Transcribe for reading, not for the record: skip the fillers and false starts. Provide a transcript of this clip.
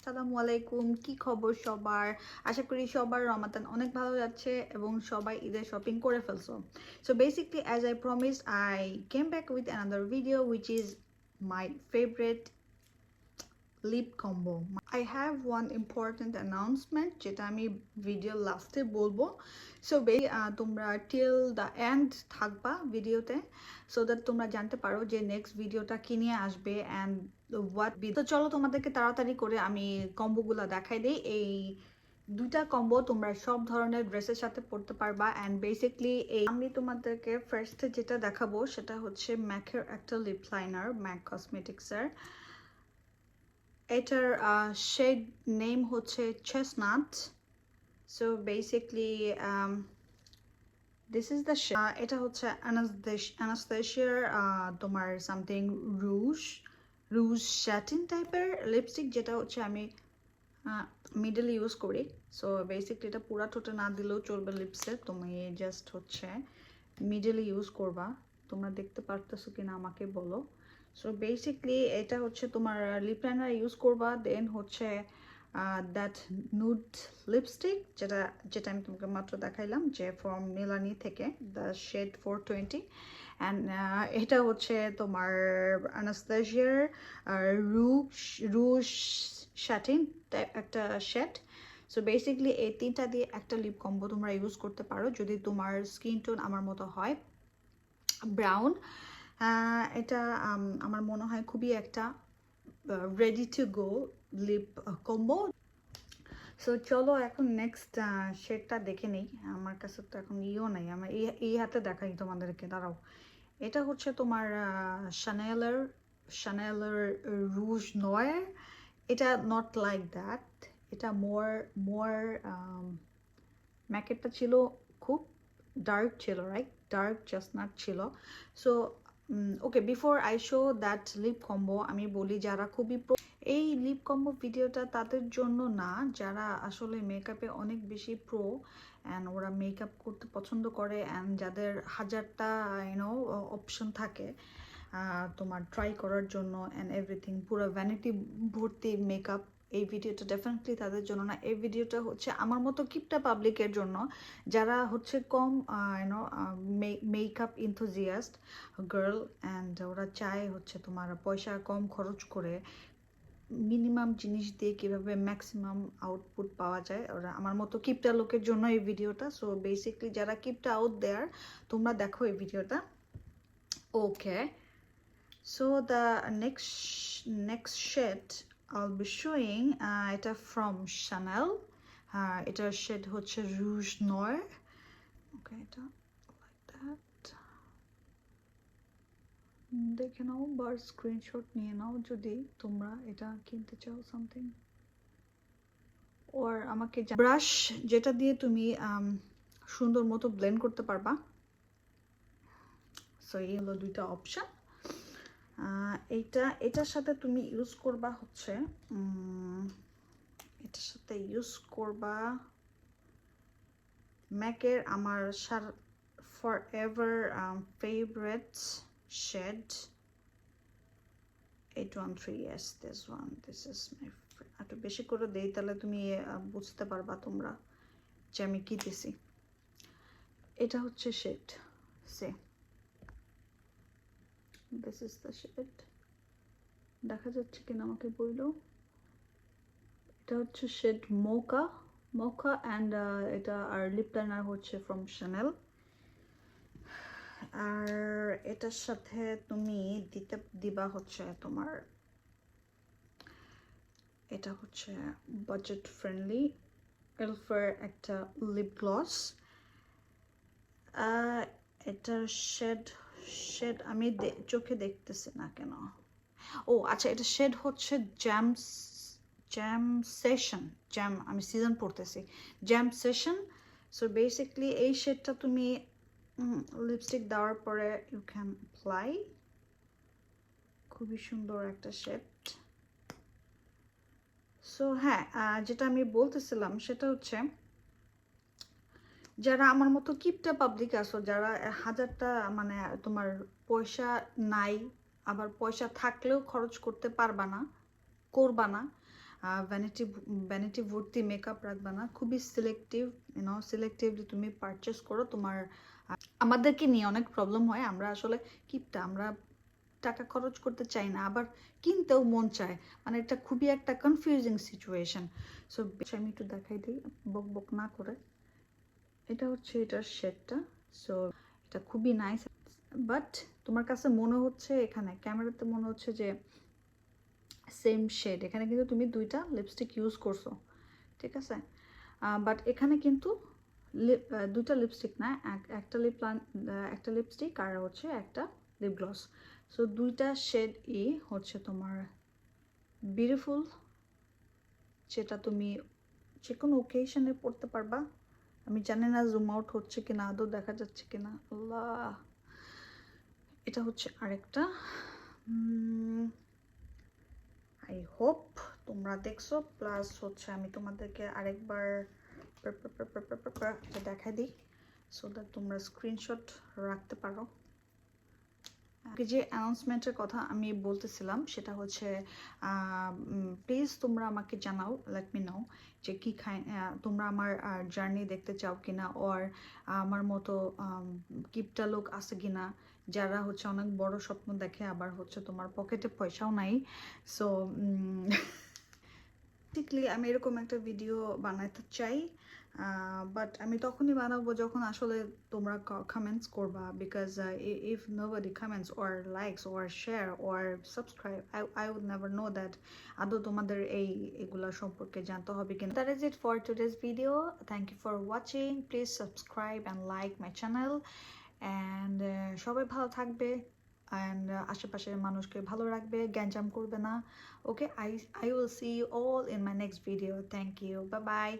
আসসালামু আলাইকুম, কি খবর সবার? আশা করি সবার রমাদান অনেক ভালো যাচ্ছে এবং সবাই ঈদের শপিং করে ফেলছো। So basically, as I promised, I came back with another video which is my favorite lip combo. I have one important announcement যেটা আমি ভিডিও লাস্টে বলবো। সো তোমরা টিল দ্য এন্ড থাকবা ভিডিওতে, সো দ্যাট তোমরা জানতে পারো যে নেক্সট ভিডিওটা কি নিয়ে আসবে অ্যান্ড হোয়াট বি। তো চলো তোমাদেরকে তাড়াতাড়ি করে আমি কম্বোগুলো দেখাই দিই। এই দুইটা কম্বো তোমরা সব ধরনের ড্রেসের সাথে পরতে পারবা অ্যান্ড বেসিকলি আমি তোমাদেরকে ফার্স্টে যেটা দেখাবো সেটা হচ্ছে ম্যাকের একটা লিপ লাইনার, ম্যাক কসমেটিক্সের। এটার শেড নেম হচ্ছে chestnut. So basically this is the এটা হচ্ছে অ্যানাস্তেশিয়ার তোমার সামথিং রুশ রুশ শ্যাটিন টাইপের লিপস্টিক, যেটা হচ্ছে আমি মিডল ইউজ করি। সো বেসিকলি এটা পুরা ঠোঁটে না দিলেও চলবে লিপসে, তুমি জাস্ট হচ্ছে মিডল ইউজ করবা। তোমরা দেখতে পারতেছো কিনা আমাকে বলো। সো বেসিকলি এটা হচ্ছে তোমার লিপ লাইনার ইউজ করবা, দেন হচ্ছে দ্যাট নুড লিপস্টিক যেটা যেটা আমি তোমাকে মাত্র দেখাইলাম, যে ফ্রম মিলানি থেকে, দ্য শেড 420। অ্যান্ড এটা হচ্ছে তোমার অ্যানাস্তেশিয়ার রুশ রুশ শ্যাটিন একটা শেড। সো বেসিকলি এই তিনটা দিয়ে একটা লিপ কম্বো তোমরা ইউজ করতে পারো যদি তোমার স্কিন টোন আমার মতো হয়, ব্রাউন। এটা আমার মনে হয় খুবই একটা ready to go lip combo. So চলো এখন নেক্সট শেডটা দেখে নেই। আমার কাছে তো এখন ইও নাই, আমার এই হাতে দেখাই তোমাদেরকে, দাঁড়াও। এটা হচ্ছে তোমার শানেলের শানেলের রুজ নয়। এটা নট লাইক দ্যাট, এটা মোর মোর ম্যাকেটটা ছিল খুব ডার্ক ছিল, রাইট? ডার্ক চেস্টনাট ছিল। So okay, before I show that lip combo আমি বলি যারা খুবই এই লিপ কম্বো ভিডিওটা তাদের জন্য না যারা আসলে মেকআপে অনেক বেশি প্রো অ্যান্ড ওরা মেকআপ করতে পছন্দ করে অ্যান্ড যাদের হাজারটা অপশন থাকে তোমার ট্রাই করার জন্য অ্যান্ড এভরিথিং, পুরো ভ্যানিটি ভর্তি মেকআপ। এই ভিডিওটা ডেফিনেটলি তাদের জন্য না, এই ভিডিওটা হচ্ছে আমার মতো কিপটা পাবলিকের জন্য, যারা হচ্ছে কম মেকআপ ইনথুজিয়াস্ট গার্ল অ্যান্ড ওরা চায় হচ্ছে তোমার পয়সা কম খরচ করে মিনিমাম জিনিস দিয়ে কীভাবে ম্যাক্সিমাম আউটপুট পাওয়া যায়। ওরা আমার মতো কিপটা লোকের জন্য এই ভিডিওটা। সো বেসিকলি যারা কিপটা আউট দেয়ার, তোমরা দেখো এই ভিডিওটা। ওকে, so the next shade I'll be showing এটা from Chanel, এটার শেড হচ্ছে রুজ নয়। ওকে, এটা like that দেখে নাও বা স্ক্রিনশট নিয়ে নাও যদি তোমরা এটা কিনতে চাও সামথিং। ওর আমাকে ব্রাশ যেটা দিয়ে তুমি সুন্দর মতো ব্লেন্ড করতে পারবা। সো এই হলো দুইটা অপশন। এটার সাথে তুমি ইউজ করবা হচ্ছে এটার সাথে ইউজ করবা ম্যাকের আমার forever favourite shade 813। yes, this is my একটু বেশি করে দেই তাহলে তুমি বুঝতে পারবা তোমরা যে আমি কি দিছি। এটা হচ্ছে শেড সে, দিস ইজ দ্য শেড। দেখা যাচ্ছে কিনা আমাকে বললো। এটা হচ্ছে শেড মোকা মোকা অ্যান্ড এটা আর লিপ লাইনার হচ্ছে ফ্রম শ্যানেল। আর এটার সাথে তুমি দিবা হচ্ছে তোমার, এটা হচ্ছে বাজেট ফ্রেন্ডলি এলফের একটা লিপ গ্লস। এটার শেড আমি চোখে দেখতেছি না কেন। ও আচ্ছা, এটা শেড হচ্ছে জ্যাম সেশন, জ্যাম আমি সিজন পড়তেছি, জ্যাম সেশন। সো বেসিকলি এই শেডটা তুমি লিপস্টিক দেওয়ার পরে ইউ ক্যান অ্যাপ্লাই। খুবই সুন্দর একটা শেড। সো হ্যাঁ, যেটা আমি বলতেছিলাম সেটা হচ্ছে যারা আমার মতো কিপটা পাবলিক আছো, যারা হাজারটা মানে তোমার পয়সা নাই, আবার পয়সা থাকলেও খরচ করতে পারবা না, করবা না, ভ্যানিটি ভর্তি মেকআপ রাখবে না, খুবই সিলেক্টিভ, সিলেক্টিভলি তুমি পারচেস করো। তোমার আমাদেরকে নিয়ে অনেক প্রবলেম হয়, আমরা আসলে আমরা টাকা খরচ করতে চাই না, আবার কিনতেও মন চায়, মানে এটা খুবই একটা কনফিউজিং সিচুয়েশন। সো আমি একটু দেখাই দিই বক বক না করে। এটা হচ্ছে এটার শেডটা। সো এটা খুবই নাইস, বাট তোমার কাছে মনে হচ্ছে, এখানে ক্যামেরাতে মনে হচ্ছে যে সেম শেড, এখানে কিন্তু তুমি দুইটা লিপস্টিক ইউজ করছো, ঠিক আছে, বাট এখানে কিন্তু দুইটা লিপস্টিক না, একটা লিপস্টিক আর হচ্ছে একটা লিপ গ্লস। সো দুইটা শেড হচ্ছে তোমার বিউটিফুল, যেটা তুমি যে কোনো ওকেশনে পড়তে পারবা। আমি জানি না জুম আউট হচ্ছে কিনা, আদৌ দেখা যাচ্ছে কিনা, আল্লাহ। এটা হচ্ছে আরেকটা, আই হোপ তোমরা দেখছো। প্লাস হচ্ছে আমি তোমাদেরকে আরেকবার দেখাই দিই, সো দ্যাট তোমরা স্ক্রিনশট রাখতে পারো। যে অ্যানাউন্সমেন্টের কথা আমি বলতেছিলাম, সেটা হচ্ছে প্লিজ তোমরা আমাকে জানাও, লেট মি নো যে কি তোমরা আমার জার্নি দেখতে চাও কিনা, ওর আমার মতো কিপটা লোক আছে কিনা, যারা হচ্ছে অনেক বড় স্বপ্ন দেখে, আবার হচ্ছে তোমার পকেটে পয়সাও নাই। সো বেসিক্যালি আমি এরকম একটা ভিডিও বানাতে চাই, বাট আমি তখনই বানাবো যখন আসলে তোমরা কমেন্টস করবা, because if nobody comments or likes or share or subscribe, I would never know that আদৌ তোমাদের এগুলা সম্পর্কে জানতে হবে কিনা। That is it for today's video. Thank you for watching. Please subscribe and like my channel, and সবাই ভালো থাকবে, and আশেপাশের মানুষকে ভালো রাখবে, গ্যাঞ্জাম করবে না। Okay, I will see you all in my next video. Thank you. Bye bye.